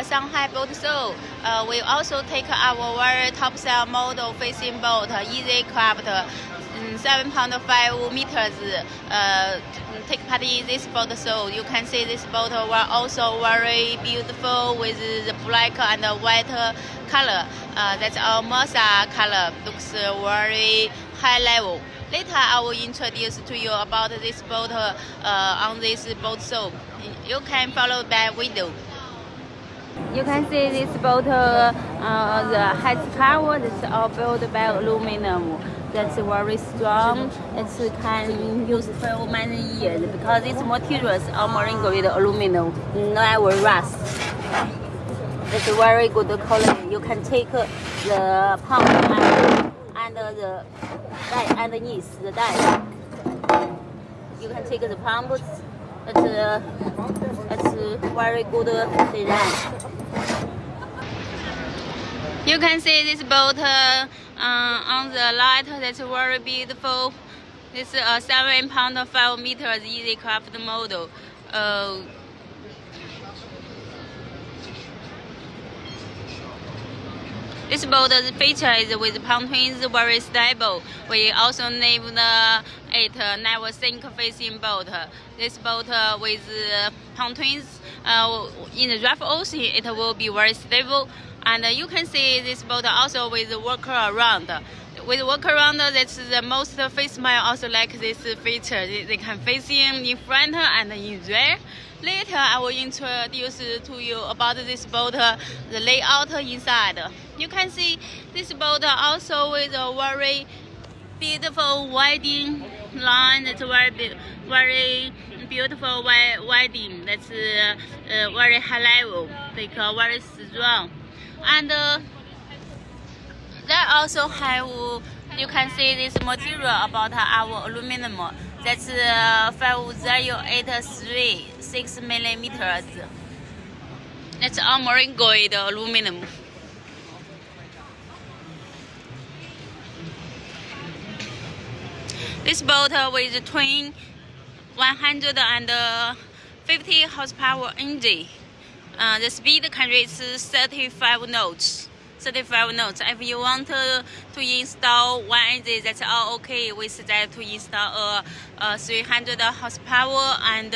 Shanghai boat show, we also take our very top sale model fishing boat, Easycraft, 7.5 meters. Take part in this boat show. You can see this boat were also very beautiful with the black and white color. That's our Mosa color. Looks very high level. Later, I will introduce to you about this boat on this boat show. You can follow that video. You can see this boat has power. It's all built by aluminum. That's very strong. It can use for many years because its materials are marine grade aluminum, never rust. It's very good quality. You can take the pump and the die underneath the die. You can take the pump. It's very good design. You can see this boat on the light. That's very beautiful. This is a 7.5 meters Easycraft model. This boat's feature is with pontoons very stable. We also named it never sink fishing boat. This boat with pontoons in the rough ocean, it will be very stable. And you can see this boat also with workaround. With workaround, that's the most fishermen also like this feature. They can fish in front and in rear. Later, I will introduce to you about this boat, the layout inside. You can see this boat also with a very beautiful widening line. It's very beautiful widening. That's very high level, like very strong. And they also have, you can see this material about our aluminum. That's 5083 6 millimeters. That's all marine grade aluminum. This boat with twin 150 horsepower engine. The speed can reach 35 knots. 35 knots. If you want to install one engine, that's all okay. We suggest to install a 300 horsepower and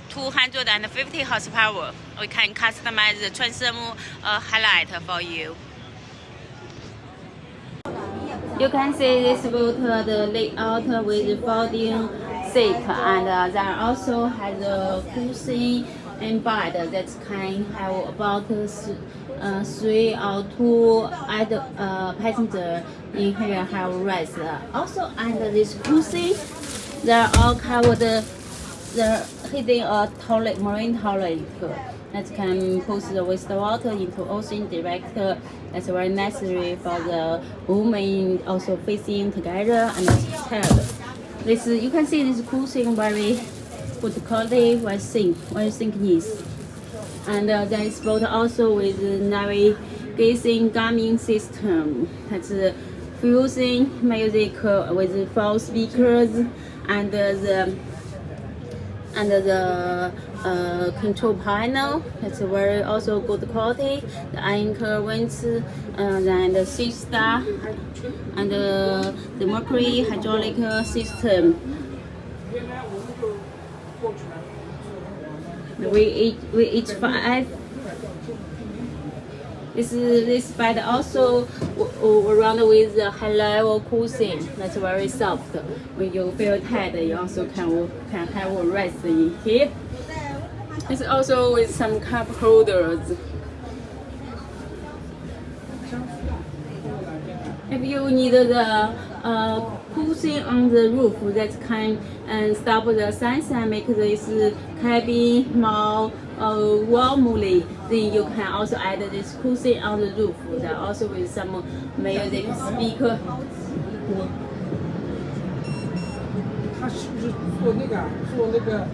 250 horsepower. We can customize the transom highlight for you. You can see this boat, the layout with folding seat, and there also has a cushion and bed that can have about 3 or 2 passengers in here have rest. Also under this cushion, there are all covered the hidden toilet, marine toilet that can push the wastewater into ocean direct. That's very necessary for the women also fishing together and child. This you can see this cushion very good quality, very thickness. And there is boat also with navigation gaming system. That's fusing music with 4 speakers and the control panel. That's very also good quality. The anchor winch, and the 6-star, and the mercury hydraulic system. VH5. This bed also around with the high level cushion. That's very soft. When you feel tired, you also can have a rest in here. It's also with some cup holders. If you need the cushion on the roof that can stop the sunshine, make this cabin more warmly, then you can also add this cushion on the roof. That also with some music speaker. 他是不是做那个